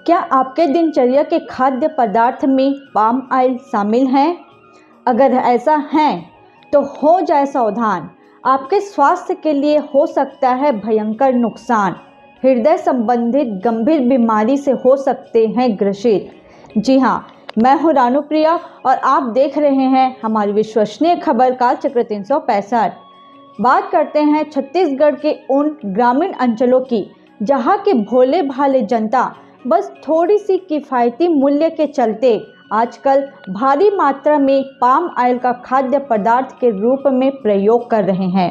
क्या आपके दिनचर्या के खाद्य पदार्थ में पाम ऑयल शामिल हैं? अगर ऐसा है तो हो जाए सावधान, आपके स्वास्थ्य के लिए हो सकता है भयंकर नुकसान। हृदय संबंधित गंभीर बीमारी से हो सकते हैं ग्रसित। जी हाँ, मैं हूँ रानुप्रिया और आप देख रहे हैं हमारी विश्वसनीय खबर कालचक्र 365। बात करते हैं छत्तीसगढ़ के उन ग्रामीण अंचलों की जहाँ के भोले भाले जनता बस थोड़ी सी किफ़ायती मूल्य के चलते आजकल भारी मात्रा में पाम ऑयल का खाद्य पदार्थ के रूप में प्रयोग कर रहे हैं।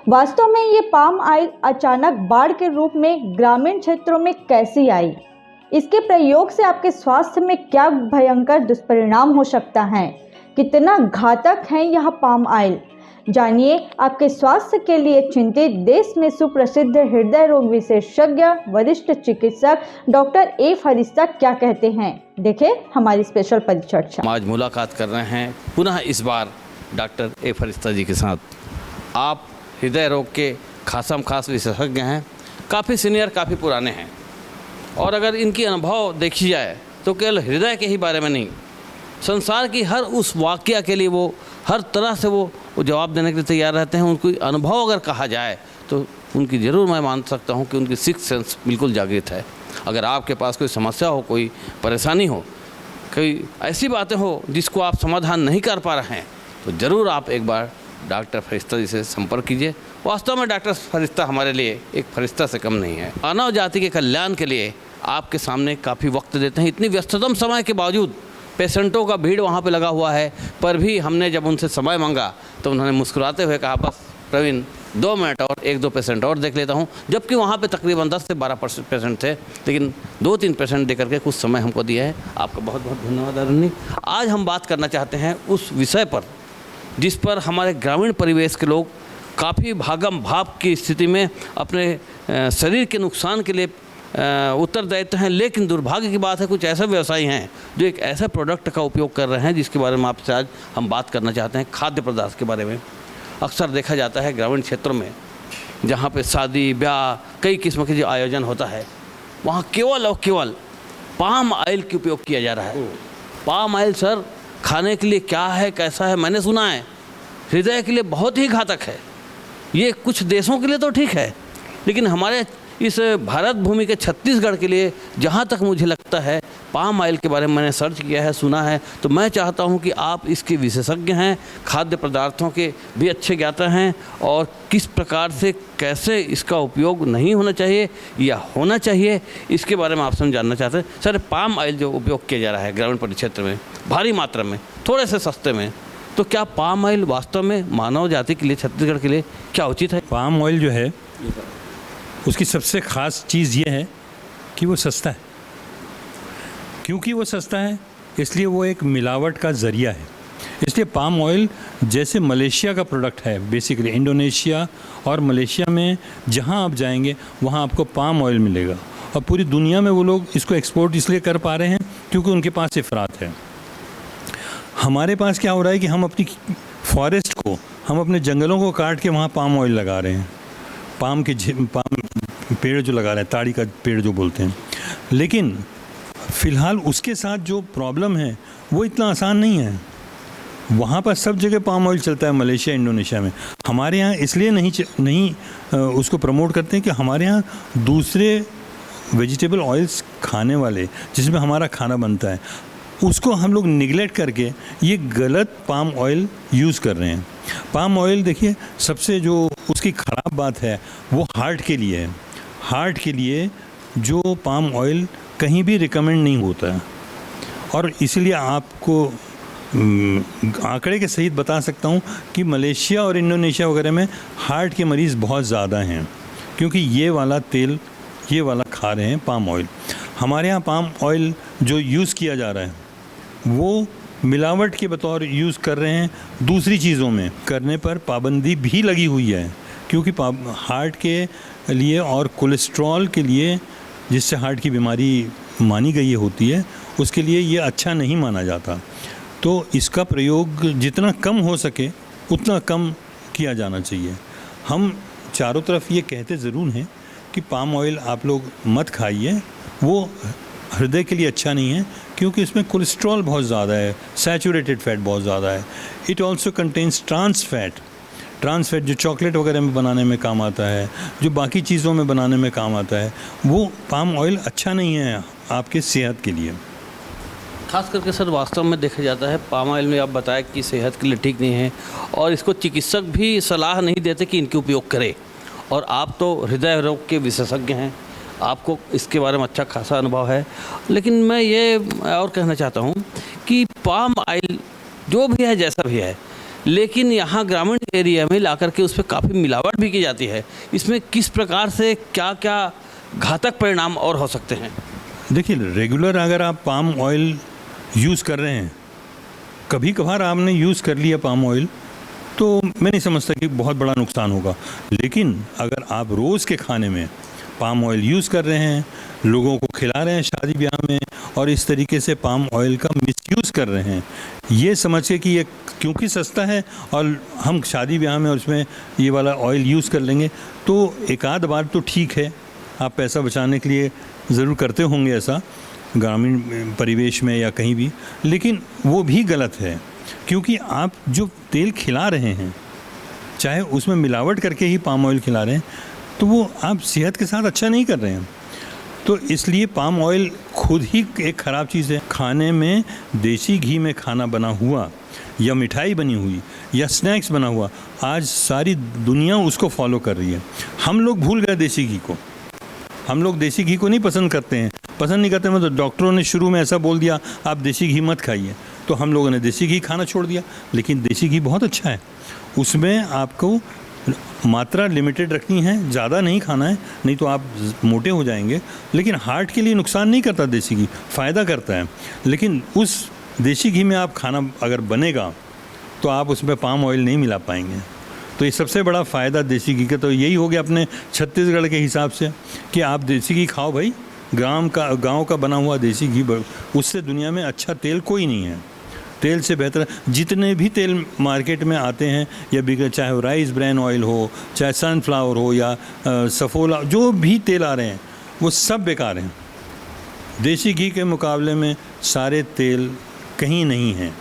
वास्तव में ये पाम ऑयल अचानक बाढ़ के रूप में ग्रामीण क्षेत्रों में कैसी आई? इसके प्रयोग से आपके स्वास्थ्य में क्या भयंकर दुष्परिणाम हो सकता है? कितना घातक है यह पाम ऑयल? जानिए आपके स्वास्थ्य के लिए चिंतित देश में सुप्रसिद्ध हृदय रोग विशेषज्ञ वरिष्ठ चिकित्सक डॉक्टर ए फरिश्ता क्या कहते हैं। देखें हमारी स्पेशल परिचर्चा। आज मुलाकात कर रहे हैं पुनः इस बार डॉक्टर ए फरिश्ता जी के साथ। आप हृदय रोग के खासम खास विशेषज्ञ हैं, काफ़ी सीनियर, काफ़ी पुराने हैं, और अगर इनकी अनुभव देखी जाए तो केवल हृदय के ही बारे में नहीं, संसार की हर उस वाक़या के लिए वो हर तरह से वो जवाब देने के लिए तैयार रहते हैं। उनकी अनुभव अगर कहा जाए तो उनकी ज़रूर मैं मान सकता हूँ कि उनकी सिक्स सेंस बिल्कुल जागृत है। अगर आपके पास कोई समस्या हो, कोई परेशानी हो, कोई ऐसी बातें हो जिसको आप समाधान नहीं कर पा रहे हैं, तो ज़रूर आप एक बार डॉक्टर फरिश्ता जी से संपर्क कीजिए। वास्तव में डॉक्टर फरिश्ता हमारे लिए एक फरिश्ता से कम नहीं है। मानव जाति के कल्याण के लिए आपके सामने काफ़ी वक्त देते हैं। इतनी व्यस्ततम समय के बावजूद पेशेंटों का भीड़ वहाँ पे लगा हुआ है, पर भी हमने जब उनसे समय मांगा तो उन्होंने मुस्कुराते हुए कहा, बस प्रवीण 2 मिनट और 1-2 पेशेंट और देख लेता हूँ। जबकि वहाँ पे तकरीबन 10 से 12 पेशेंट थे, लेकिन 2-3 पेशेंट दे करके कुछ समय हमको दिया है। आपका बहुत बहुत धन्यवाद आदरणीय। आज हम बात करना चाहते हैं उस विषय पर जिस पर हमारे ग्रामीण परिवेश के लोग काफ़ी भागम भाप की स्थिति में अपने शरीर के नुकसान के लिए उत्तरदायित्व हैं। लेकिन दुर्भाग्य की बात है, कुछ ऐसे व्यवसायी हैं जो एक ऐसे प्रोडक्ट का उपयोग कर रहे हैं जिसके बारे में आपसे आज हम बात करना चाहते हैं, खाद्य पदार्थ के बारे में। अक्सर देखा जाता है ग्रामीण क्षेत्रों में जहाँ पे शादी ब्याह कई किस्म के जो आयोजन होता है, वहाँ केवल और केवल पाम ऑयल का उपयोग किया जा रहा है। पाम ऑयल सर खाने के लिए क्या है, कैसा है? मैंने सुना है हृदय के लिए बहुत ही घातक है। ये कुछ देशों के लिए तो ठीक है, लेकिन हमारे इस भारत भूमि के छत्तीसगढ़ के लिए जहाँ तक मुझे लगता है, पाम ऑयल के बारे में मैंने सर्च किया है, सुना है, तो मैं चाहता हूँ कि आप इसके विशेषज्ञ हैं, खाद्य पदार्थों के भी अच्छे ज्ञाता हैं, और किस प्रकार से कैसे इसका उपयोग नहीं होना चाहिए या होना चाहिए, इसके बारे में आपसे हम जानना चाहते हैं। सर, पाम ऑयल जो उपयोग किया जा रहा है ग्रामीण परिक्षेत्र में भारी मात्रा में, थोड़े से सस्ते में, तो क्या पाम ऑयल वास्तव में मानव जाति के लिए, छत्तीसगढ़ के लिए क्या उचित है? पाम ऑयल जो है उसकी सबसे ख़ास चीज़ ये है कि वो सस्ता है। क्योंकि वो सस्ता है इसलिए वो एक मिलावट का ज़रिया है। इसलिए पाम ऑयल जैसे मलेशिया का प्रोडक्ट है, बेसिकली इंडोनेशिया और मलेशिया में जहाँ आप जाएंगे वहाँ आपको पाम ऑयल मिलेगा, और पूरी दुनिया में वो लोग इसको एक्सपोर्ट इसलिए कर पा रहे हैं क्योंकि उनके पास इफ़रात है। हमारे पास क्या हो रहा है कि हम अपनी फॉरेस्ट को, हम अपने जंगलों को काट के वहाँ पाम ऑयल लगा रहे हैं, पाम पेड़ जो लगा रहे हैं, ताड़ी का पेड़ जो बोलते हैं। लेकिन फ़िलहाल उसके साथ जो प्रॉब्लम है वो इतना आसान नहीं है। वहाँ पर सब जगह पाम ऑयल चलता है, मलेशिया इंडोनेशिया में। हमारे यहाँ इसलिए नहीं उसको प्रमोट करते हैं कि हमारे यहाँ दूसरे वेजिटेबल ऑयल्स खाने वाले जिसमें हमारा खाना बनता है उसको हम लोग निगलेक्ट करके ये गलत पाम ऑयल यूज़ कर रहे हैं। पाम ऑयल देखिए, सबसे जो उसकी ख़राब बात है वो हार्ट के लिए है। हार्ट के लिए जो पाम ऑयल कहीं भी रिकमेंड नहीं होता है, और इसलिए आपको आंकड़े के सहित बता सकता हूँ कि मलेशिया और इंडोनेशिया वगैरह में हार्ट के मरीज़ बहुत ज़्यादा हैं, क्योंकि ये वाला तेल, ये वाला खा रहे हैं पाम ऑयल। हमारे यहाँ पाम ऑयल जो यूज़ किया जा रहा है वो मिलावट के बतौर यूज़ कर रहे हैं। दूसरी चीज़ों में करने पर पाबंदी भी लगी हुई है, क्योंकि हार्ट के लिए और कोलेस्ट्रॉल के लिए, जिससे हार्ट की बीमारी मानी गई होती है, उसके लिए ये अच्छा नहीं माना जाता। तो इसका प्रयोग जितना कम हो सके उतना कम किया जाना चाहिए। हम चारों तरफ ये कहते ज़रूर हैं कि पाम ऑयल आप लोग मत खाइए, वो हृदय के लिए अच्छा नहीं है, क्योंकि इसमें कोलेस्ट्रॉल बहुत ज़्यादा है, सैचुरेटेड फैट बहुत ज़्यादा है। It also contains trans fat जो चॉकलेट वगैरह में बनाने में काम आता है, जो बाकी चीज़ों में बनाने में काम आता है, वो पाम ऑयल अच्छा नहीं है आपके सेहत के लिए। खास करके सर वास्तव में देखा जाता है पाम ऑयल में आप बताया कि सेहत के लिए ठीक नहीं है और इसको चिकित्सक भी सलाह नहीं देते कि इनके उपयोग करें, और आप तो हृदय रोग के विशेषज्ञ हैं, आपको इसके बारे में अच्छा खासा अनुभव है। लेकिन मैं ये और कहना चाहता हूँ कि पाम ऑयल जो भी है जैसा भी है, लेकिन यहाँ ग्रामीण एरिया में ला करके उस पर काफ़ी मिलावट भी की जाती है। इसमें किस प्रकार से क्या क्या घातक परिणाम और हो सकते हैं? देखिए, रेगुलर अगर आप पाम ऑयल यूज़ कर रहे हैं, कभी कभार आपने यूज़ कर लिया पाम ऑयल, तो मैं नहीं समझता कि बहुत बड़ा नुकसान होगा। लेकिन अगर आप रोज़ के खाने में पाम ऑयल यूज़ कर रहे हैं, लोगों को खिला रहे हैं शादी ब्याह में, और इस तरीके से पाम ऑयल का मिसयूज़ कर रहे हैं, ये समझ के कि ये क्योंकि सस्ता है और हम शादी ब्याह में और उसमें ये वाला ऑयल यूज़ कर लेंगे, तो एक आध बार तो ठीक है, आप पैसा बचाने के लिए ज़रूर करते होंगे ऐसा ग्रामीण परिवेश में या कहीं भी, लेकिन वो भी गलत है। क्योंकि आप जो तेल खिला रहे हैं, चाहे उसमें मिलावट करके ही पाम ऑयल खिला रहे हैं, तो वो आप सेहत के साथ अच्छा नहीं कर रहे हैं। तो इसलिए पाम ऑयल खुद ही एक ख़राब चीज़ है। खाने में देसी घी में खाना बना हुआ या मिठाई बनी हुई या स्नैक्स बना हुआ, आज सारी दुनिया उसको फॉलो कर रही है। हम लोग भूल गए देसी घी को, हम लोग देसी घी को नहीं पसंद करते हैं, मतलब डॉक्टरों ने शुरू में ऐसा बोल दिया आप देसी घी मत खाइए, तो हम लोगों ने देसी घी खाना छोड़ दिया। लेकिन देसी घी बहुत अच्छा है, उसमें आपको मात्रा लिमिटेड रखनी है, ज़्यादा नहीं खाना है, नहीं तो आप मोटे हो जाएंगे। लेकिन हार्ट के लिए नुकसान नहीं करता देसी घी, फ़ायदा करता है। लेकिन उस देसी घी में आप खाना अगर बनेगा तो आप उसमें पाम ऑयल नहीं मिला पाएंगे। तो ये सबसे बड़ा फ़ायदा देसी घी का तो यही हो गया अपने छत्तीसगढ़ के हिसाब से कि आप देसी घी खाओ भाई, गांव का बना हुआ देसी घी, उससे दुनिया में अच्छा तेल कोई नहीं है। तेल से बेहतर जितने भी तेल मार्केट में आते हैं या बिगड़, चाहे वो राइस ब्रैन ऑयल हो, चाहे सनफ्लावर हो या सफोला, जो भी तेल आ रहे हैं वो सब बेकार हैं। देसी घी के मुकाबले में सारे तेल कहीं नहीं हैं।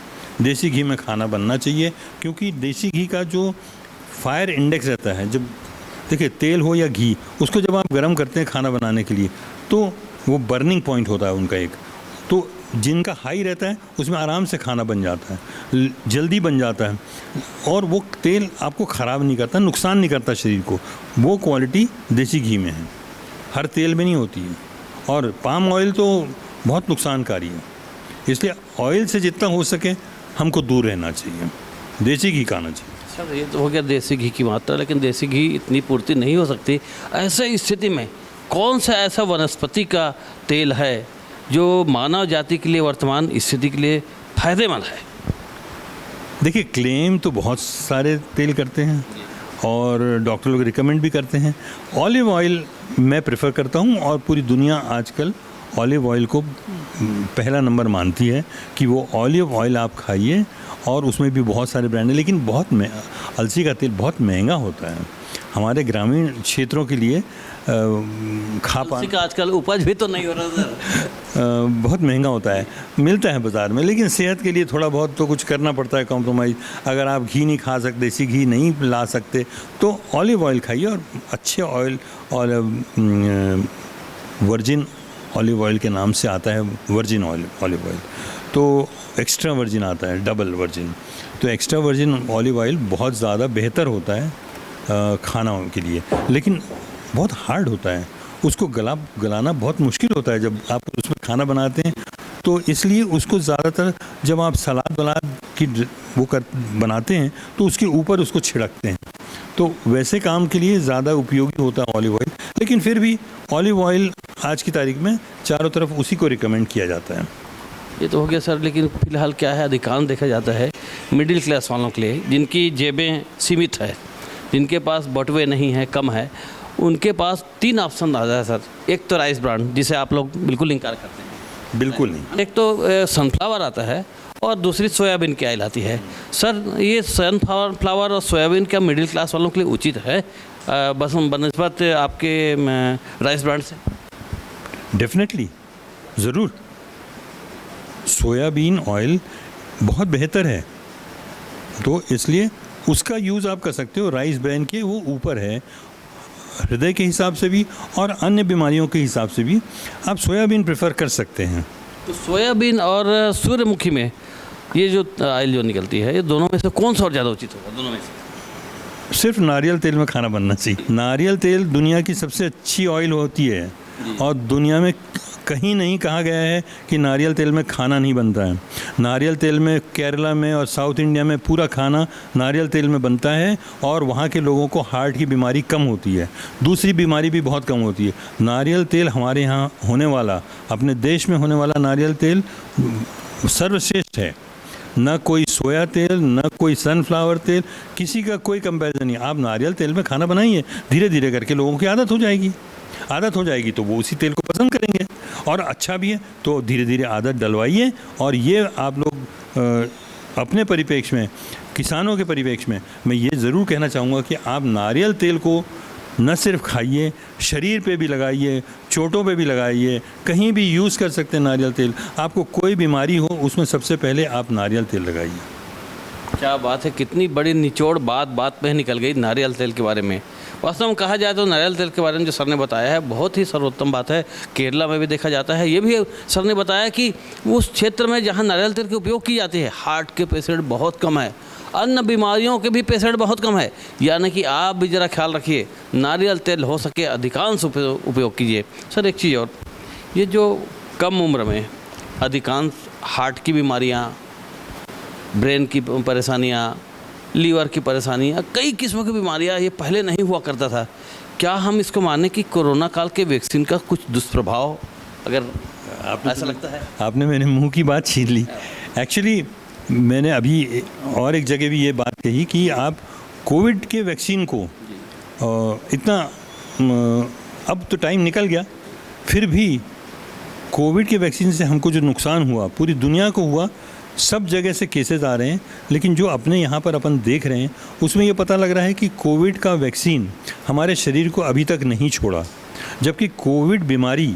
देसी घी में खाना बनना चाहिए, क्योंकि देसी घी का जो फायर इंडेक्स रहता है, जब देखिए तेल हो या घी, उसको जब आप गर्म करते हैं खाना बनाने के लिए, तो वो बर्निंग पॉइंट होता है उनका एक, तो जिनका हाई रहता है उसमें आराम से खाना बन जाता है, जल्दी बन जाता है, और वो तेल आपको ख़राब नहीं करता, नुकसान नहीं करता शरीर को। वो क्वालिटी देसी घी में है, हर तेल में नहीं होती है। और पाम ऑयल तो बहुत नुकसानकारी है, इसलिए ऑयल से जितना हो सके हमको दूर रहना चाहिए, देसी घी खाना चाहिए। सर ये तो हो गया देसी घी की मात्रा, लेकिन देसी घी इतनी पूर्ति नहीं हो सकती। ऐसे स्थिति में कौन सा ऐसा वनस्पति का तेल है जो मानव जाति के लिए वर्तमान स्थिति के लिए फ़ायदेमंद है? देखिए, क्लेम तो बहुत सारे तेल करते हैं और डॉक्टर लोग रिकमेंड भी करते हैं। ऑलिव ऑयल मैं प्रेफर करता हूँ, और पूरी दुनिया आजकल ऑलिव ऑयल को पहला नंबर मानती है कि वो ऑलिव ऑयल आप खाइए, और उसमें भी बहुत सारे ब्रांड हैं। लेकिन बहुत अलसी का तेल बहुत महंगा होता है हमारे ग्रामीण क्षेत्रों के लिए। अलसी का आजकल उपज भी तो नहीं हो रहा सर। बहुत महंगा होता है, मिलता है बाज़ार में, लेकिन सेहत के लिए थोड़ा बहुत तो कुछ करना पड़ता है कॉम्प्रोमाइज़। अगर आप घी नहीं खा सकते, देसी घी नहीं ला सकते, तो ऑलिव ऑयल खाइए, और अच्छे ऑयल, और वर्जिन ऑलिव ऑयल के नाम से आता है वर्जिन ऑलिव ऑयल, तो एक्स्ट्रा वर्जिन आता है, डबल वर्जिन। तो एक्स्ट्रा वर्जिन ऑलिव ऑयल बहुत ज़्यादा बेहतर होता है खाना के लिए, लेकिन बहुत हार्ड होता है, उसको गलाना बहुत मुश्किल होता है जब आप उसमें खाना बनाते हैं। तो इसलिए उसको ज़्यादातर जब आप सलाद की बनाते हैं तो उसके ऊपर उसको छिड़कते हैं, तो वैसे काम के लिए ज़्यादा उपयोगी होता है ऑलिव ऑयल। लेकिन फिर भी ऑलिव ऑयल आज की तारीख में चारों तरफ उसी को रिकमेंड किया जाता है। ये तो हो गया सर, लेकिन फिलहाल क्या है, अधिकांश देखा जाता है मिडिल क्लास वालों के लिए, जिनकी जेबें सीमित है, जिनके पास बटुए नहीं है, कम है, उनके पास 3 ऑप्शन आ जाए सर। एक तो राइस ब्रांड, जिसे आप लोग बिल्कुल इनकार करते हैं, बिल्कुल नहीं। एक तो सनफ्लावर आता है, और दूसरी सोयाबीन की ऑयल आती है। सर ये सनफ्लावर और सोयाबीन क्या मिडिल क्लास वालों के लिए उचित है बस बनस्पत आपके राइस ब्रांड से? डेफिनेटली ज़रूर, सोयाबीन ऑयल बहुत बेहतर है, तो इसलिए उसका यूज़ आप कर सकते हो। राइस ब्रेन के वो ऊपर है, हृदय के हिसाब से भी और अन्य बीमारियों के हिसाब से भी आप सोयाबीन प्रेफर कर सकते हैं। तो सोयाबीन और सूर्यमुखी में ये जो ऑयल जो निकलती है, ये दोनों में से कौन सा और ज़्यादा उचित होगा? दोनों में से सिर्फ नारियल तेल में खाना बनना चाहिए। नारियल तेल दुनिया की सबसे अच्छी ऑयल होती है और दुनिया में कहीं नहीं कहा गया है कि नारियल तेल में खाना नहीं बनता है। नारियल तेल में केरला में और साउथ इंडिया में पूरा खाना नारियल तेल में बनता है और वहाँ के लोगों को हार्ट की बीमारी कम होती है, दूसरी बीमारी भी बहुत कम होती है। नारियल तेल हमारे यहाँ होने वाला, अपने देश में होने वाला नारियल तेल सर्वश्रेष्ठ है। न कोई सोया तेल, न कोई सनफ्लावर तेल, किसी का कोई कंपैरिजन नहीं। आप नारियल तेल में खाना बनाइए, धीरे धीरे करके लोगों की आदत हो जाएगी। आदत हो जाएगी तो वो उसी तेल को पसंद करेंगे और अच्छा भी है, तो धीरे धीरे आदत डलवाइए। और ये आप लोग अपने परिप्रेक्ष्य में, किसानों के परिप्रेक्ष्य में मैं ये ज़रूर कहना चाहूँगा कि आप नारियल तेल को न सिर्फ खाइए, शरीर पे भी लगाइए, चोटों पे भी लगाइए, कहीं भी यूज़ कर सकते हैं नारियल तेल। आपको कोई बीमारी हो उसमें सबसे पहले आप नारियल तेल लगाइए। क्या बात है, कितनी बड़ी निचोड़ बात में निकल गई नारियल तेल के बारे में। वास्तव में कहा जाए तो नारियल तेल के बारे में जो सर ने बताया है बहुत ही सर्वोत्तम बात है। केरला में भी देखा जाता है, ये भी सर ने बताया कि उस क्षेत्र में जहाँ नारियल तेल के उपयोग की जाती है, हार्ट के पेशेंट बहुत कम है, अन्य बीमारियों के भी पेशेंट बहुत कम है। यानी कि आप भी ज़रा ख्याल रखिए, नारियल तेल हो सके अधिकांश उपयोग कीजिए। सर एक चीज़ और, ये जो कम उम्र में अधिकांश हार्ट की बीमारियाँ, ब्रेन की परेशानियाँ, लीवर की परेशानियाँ, कई किस्मों की बीमारियाँ, ये पहले नहीं हुआ करता था। क्या हम इसको माने कि कोरोना काल के वैक्सीन का कुछ दुष्प्रभाव, अगर ऐसा लगता है? आपने मेरे मुंह की बात छीन ली। एक्चुअली मैंने अभी और एक जगह भी ये बात कही कि आप कोविड के वैक्सीन को इतना अब तो टाइम निकल गया, फिर भी कोविड के वैक्सीन से हमको जो नुकसान हुआ, पूरी दुनिया को हुआ, सब जगह से केसेस आ रहे हैं, लेकिन जो अपने यहाँ पर अपन देख रहे हैं उसमें ये पता लग रहा है कि कोविड का वैक्सीन हमारे शरीर को अभी तक नहीं छोड़ा। जबकि कोविड बीमारी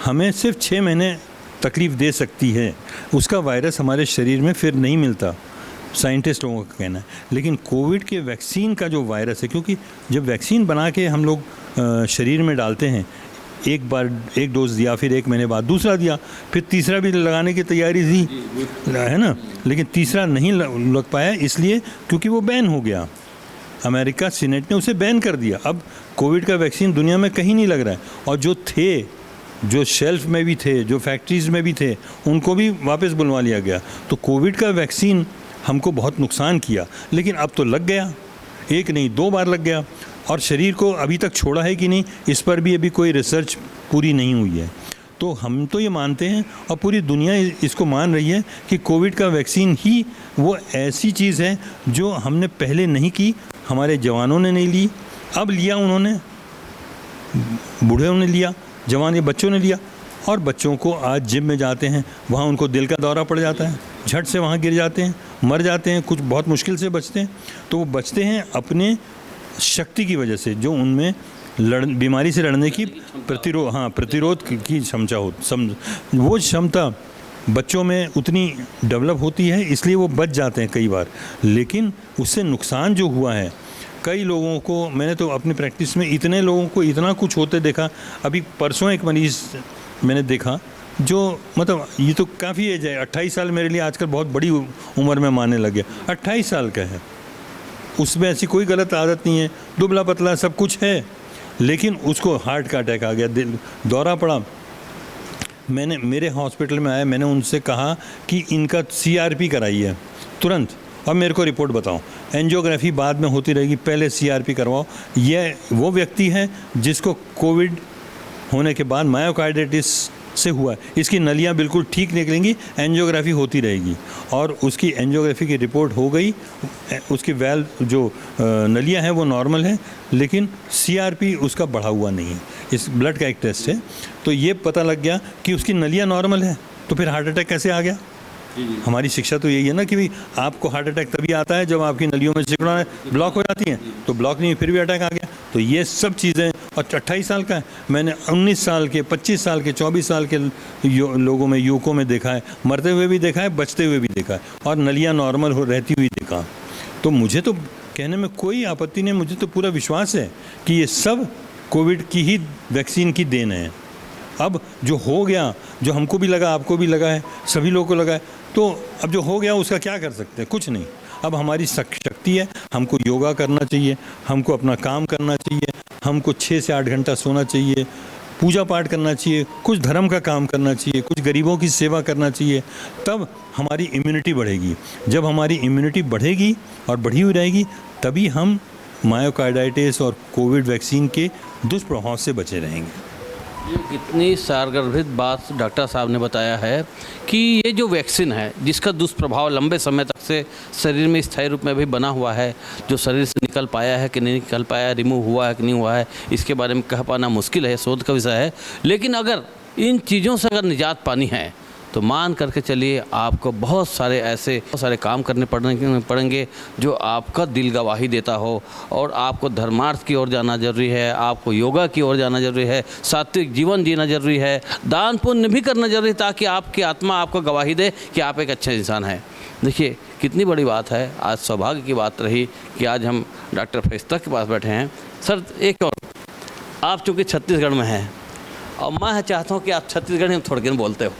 हमें सिर्फ 6 महीने तकलीफ़ दे सकती है, उसका वायरस हमारे शरीर में फिर नहीं मिलता, साइंटिस्ट लोगों का कहना है। लेकिन कोविड के वैक्सीन का जो वायरस है, क्योंकि जब वैक्सीन बना के हम लोग शरीर में डालते हैं, एक बार एक डोज दिया, फिर 1 महीने बाद दूसरा दिया, फिर तीसरा भी लगाने की तैयारी थी, है ना, लेकिन तीसरा नहीं लग पाया, इसलिए क्योंकि वो बैन हो गया। अमेरिका सीनेट ने उसे बैन कर दिया। अब कोविड का वैक्सीन दुनिया में कहीं नहीं लग रहा है, और जो थे, जो शेल्फ में भी थे, जो फैक्ट्रीज़ में भी थे, उनको भी वापस बुलवा लिया गया। तो कोविड का वैक्सीन हमको बहुत नुकसान किया, लेकिन अब तो लग गया, 1 नहीं 2 बार लग गया, और शरीर को अभी तक छोड़ा है कि नहीं, इस पर भी अभी कोई रिसर्च पूरी नहीं हुई है। तो हम तो ये मानते हैं और पूरी दुनिया इसको मान रही है कि कोविड का वैक्सीन ही वो ऐसी चीज़ है जो हमने पहले नहीं की, हमारे जवानों ने नहीं ली, अब लिया उन्होंने, बूढ़ों ने लिया, जवान ये बच्चों ने लिया। और बच्चों को आज जिम में जाते हैं, वहाँ उनको दिल का दौरा पड़ जाता है, झट से वहाँ गिर जाते हैं, मर जाते हैं, कुछ बहुत मुश्किल से बचते हैं। तो वो बचते हैं अपने शक्ति की वजह से, जो उनमें बीमारी से लड़ने की प्रतिरोध की क्षमता हो, वो क्षमता बच्चों में उतनी डेवलप होती है, इसलिए वो बच जाते हैं कई बार। लेकिन उससे नुकसान जो हुआ है, कई लोगों को, मैंने तो अपनी प्रैक्टिस में इतने लोगों को इतना कुछ होते देखा। अभी परसों एक मरीज़ मैंने देखा जो, मतलब ये तो काफ़ी एज है, 28 साल मेरे लिए आजकल बहुत बड़ी उम्र में मानने लग गया। 28 साल का है, उसमें ऐसी कोई गलत आदत नहीं है, दुबला पतला सब कुछ है, लेकिन उसको हार्ट का अटैक आ गया, दिल दौरा पड़ा। मैंने, मेरे हॉस्पिटल में आया, मैंने उनसे कहा कि इनका CRP कराइए तुरंत, अब मेरे को रिपोर्ट बताओ, एंजियोग्राफी बाद में होती रहेगी, पहले CRP करवाओ। यह वो व्यक्ति है जिसको कोविड होने के बाद मायोकार्डिटिस से हुआ, इसकी नलियां बिल्कुल ठीक निकलेंगी, एंजियोग्राफी होती रहेगी, और उसकी एंजियोग्राफी की रिपोर्ट हो गई, उसकी वेल्व जो नलियां हैं वो नॉर्मल है, लेकिन CRP उसका बढ़ा हुआ नहीं है। इस ब्लड का एक टेस्ट है, तो ये पता लग गया कि उसकी नलियां नॉर्मल है, तो फिर हार्ट अटैक कैसे आ गया? हमारी शिक्षा तो यही है ना कि भाई आपको हार्ट अटैक तभी आता है जब आपकी नलियों में सिकुड़न ब्लॉक हो जाती हैं, तो ब्लॉक नहीं, फिर भी अटैक आ गया। तो ये सब चीज़ें और 28 साल का है, मैंने 19 साल के, 25 साल के, 24 साल के लोगों में, युवकों में देखा है, मरते हुए भी देखा है, बचते हुए भी देखा है, और नलियाँ नॉर्मल हो रहती हुई देखा। तो मुझे तो कहने में कोई आपत्ति नहीं, मुझे तो पूरा विश्वास है कि ये सब कोविड की ही वैक्सीन की देन है। अब जो हो गया, जो हमको भी लगा, आपको भी लगा है, सभी लोगों को लगा है, तो अब जो हो गया उसका क्या कर सकते हैं? कुछ नहीं। अब हमारी शक्ति है, हमको योगा करना चाहिए, हमको अपना काम करना चाहिए, हमको 6 से 8 घंटा सोना चाहिए, पूजा पाठ करना चाहिए, कुछ धर्म का काम करना चाहिए, कुछ गरीबों की सेवा करना चाहिए, तब हमारी इम्यूनिटी बढ़ेगी। जब हमारी इम्यूनिटी बढ़ेगी और बढ़ी हुई रहेगी, तभी हम मायोकार्डाइटिस और कोविड वैक्सीन के दुष्प्रभाव से बचे रहेंगे। ये कितनी सारगर्भित बात डॉक्टर साहब ने बताया है कि ये जो वैक्सीन है, जिसका दुष्प्रभाव लंबे समय तक से शरीर में स्थायी रूप में भी बना हुआ है, जो शरीर से निकल पाया है कि नहीं निकल पाया, रिमूव हुआ है कि नहीं हुआ है, इसके बारे में कह पाना मुश्किल है, शोध का विषय है। लेकिन अगर इन चीज़ों से अगर निजात पानी है तो मान करके चलिए आपको बहुत सारे काम करने पड़ेंगे जो आपका दिल गवाही देता हो, और आपको धर्मार्थ की ओर जाना जरूरी है, आपको योगा की ओर जाना जरूरी है, सात्विक जीवन जीना जरूरी है, दान पुण्य भी करना जरूरी है, ताकि आपकी आत्मा आपको गवाही दे कि आप एक अच्छे इंसान हैं। देखिए कितनी बड़ी बात है, आज सौभाग्य की बात रही कि आज हम डॉक्टर फरिश्ता के पास बैठे हैं। सर एक और, आप चूँकि छत्तीसगढ़ में हैं और मैं चाहता हूँ कि आप छत्तीसगढ़ी में थोड़ी दिन बोलते हो,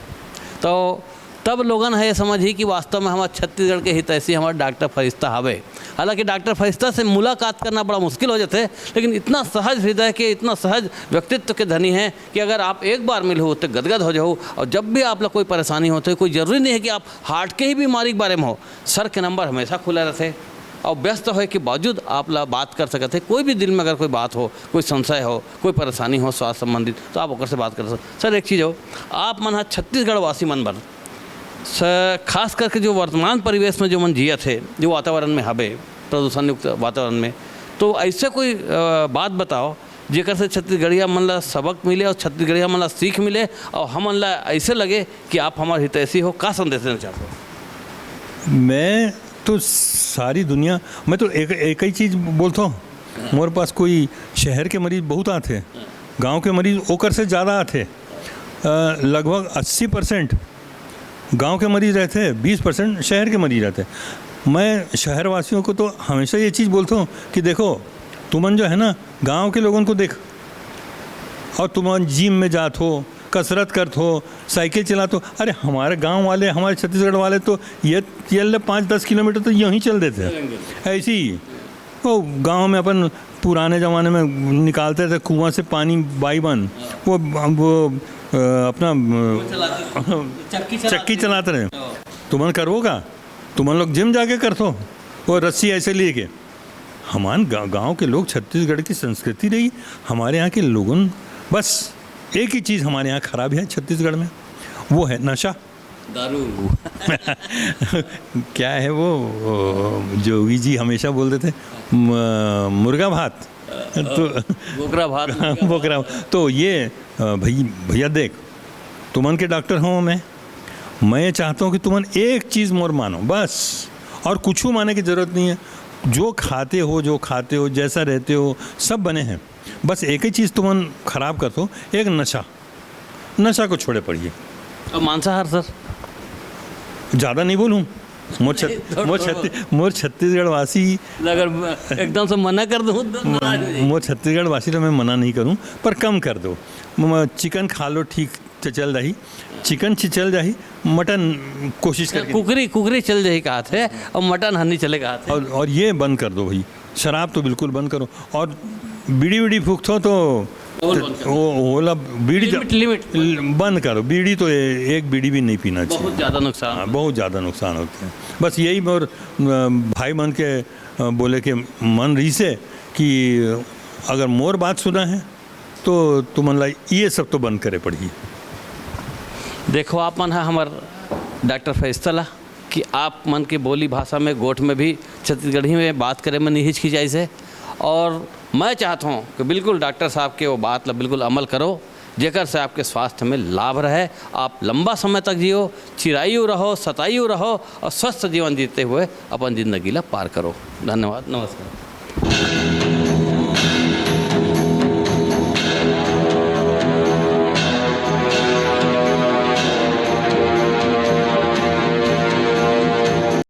तो तब लोगन है ये समझी कि वास्तव में हमारे छत्तीसगढ़ के हितैषी हमारे डॉक्टर फरिश्ता हवे। हालांकि डॉक्टर फरिश्ता से मुलाकात करना बड़ा मुश्किल हो जाते, लेकिन इतना सहज हृदय के, इतना सहज व्यक्तित्व के धनी हैं कि अगर आप एक बार मिलो तो गदगद हो जाओ। और जब भी आप लोग कोई परेशानी होती है, कोई ज़रूरी नहीं है कि आप हार्ट के ही बीमारी के बारे में हो, सर के नंबर हमेशा खुले रहते और व्यस्त होने के बावजूद आप बात कर सकते हैं। कोई भी दिल में अगर कोई बात हो, कोई संशय हो, कोई परेशानी हो स्वास्थ्य संबंधित, तो आप ओकर से बात कर सकते। सर एक चीज़ हो, आप मन छत्तीसगढ़ वासी मन भर खास करके जो वर्तमान परिवेश में जो मन जिया थे, जो वातावरण में हवे, प्रदूषण युक्त वातावरण में, तो ऐसे कोई बात बताओ जेकर से छत्तीसगढ़िया मन ला सबक मिले और छत्तीसगढ़िया मन ला सीख मिले और हम मन ला ऐसे लगे कि आप हमारे हितैषी हो। का संदेश देना चाहते हो? मैं तो सारी दुनिया, मैं तो एक ही चीज़ बोलता हूँ, मोरे पास कोई शहर के मरीज़ बहुत आते, गांव के मरीज़ ओकर से ज़्यादा आते, लगभग 80% गांव के मरीज़ रहते, 20% शहर के मरीज़ रहते। मैं शहर वासियों को तो हमेशा ये चीज़ बोलता हूँ कि देखो तुमन जो है ना, गांव के लोगों को देख, और तुम जिम में जात हो, कसरत करते हो, साइकिल चलाते हो, अरे हमारे गांव वाले, हमारे छत्तीसगढ़ वाले तो ये 5-10 किलोमीटर तो यूँ ही चल देते हैं। ऐसे ही वो गांव में अपन पुराने ज़माने में निकालते थे कुआं से पानी बाईबन, वो अपना चक्की चलाते रहे। तुमन करवो का, तुमन लोग जिम जाके करते हो, वो रस्सी ऐसे लिए के। हमारे गाँव के लोग, छत्तीसगढ़ की संस्कृति रही, हमारे यहाँ के लोगों, बस एक ही चीज़ हमारे यहाँ खराब है छत्तीसगढ़ में, वो है नशा, दारू। क्या है वो जोगी जी हमेशा बोलते थे, मुर्गा भात, तो बोकरा भात, बोकरा। तो ये भैया देख, तुमन के डॉक्टर हूँ मैं चाहता हूँ कि तुमन एक चीज़ मोर मानो बस, और कुछ माने की ज़रूरत नहीं है। जो खाते हो, जैसा रहते हो, सब बने हैं। बस एक ही चीज़ तुमन खराब करते हो, एक नशा को छोड़े पड़िए। और मांसाहार सर ज़्यादा नहीं बोलूँ, मोर छत्तीसगढ़ वासी, अगर एकदम से मना कर दूँ मोर छत्तीसगढ़ वासी तो मैं मना नहीं करूँ, पर कम कर दो। चिकन खा लो, ठीक चल जाही, चिकन चल जाही, मटन कोशिश करके कुकरी चल जाही कहा थे, और मटन हनी चले कहा थे। और ये बंद कर दो भाई, शराब तो बिल्कुल बंद करो, और बीड़ी फूकते हो तो वो बीड़ी लिमिट बंद करो। बीड़ी तो एक बीड़ी भी नहीं पीना चाहिए, बहुत ज़्यादा नुकसान होते हैं। बस यही मोर भाई मन के बोले के मन रही से कि अगर मोर बात सुना है तो तुमन ला ये सब तो बंद करे पड़ी। देखो आप मन है हमार डॉक्टर फरिश्ता कि आप मन की बोली भाषा में, गोठ में भी छत्तीसगढ़ी में बात करे में नहीं हिचकिचाई से, और मैं चाहता हूँ कि बिल्कुल डॉक्टर साहब के वो बात ला बिल्कुल अमल करो, जेकर से आपके स्वास्थ्य में लाभ रहे, आप लंबा समय तक जियो, चिरायु रहो, सतायु रहो, और स्वस्थ जीवन जीते हुए अपन जिंदगी ला पार करो। धन्यवाद, नमस्कार।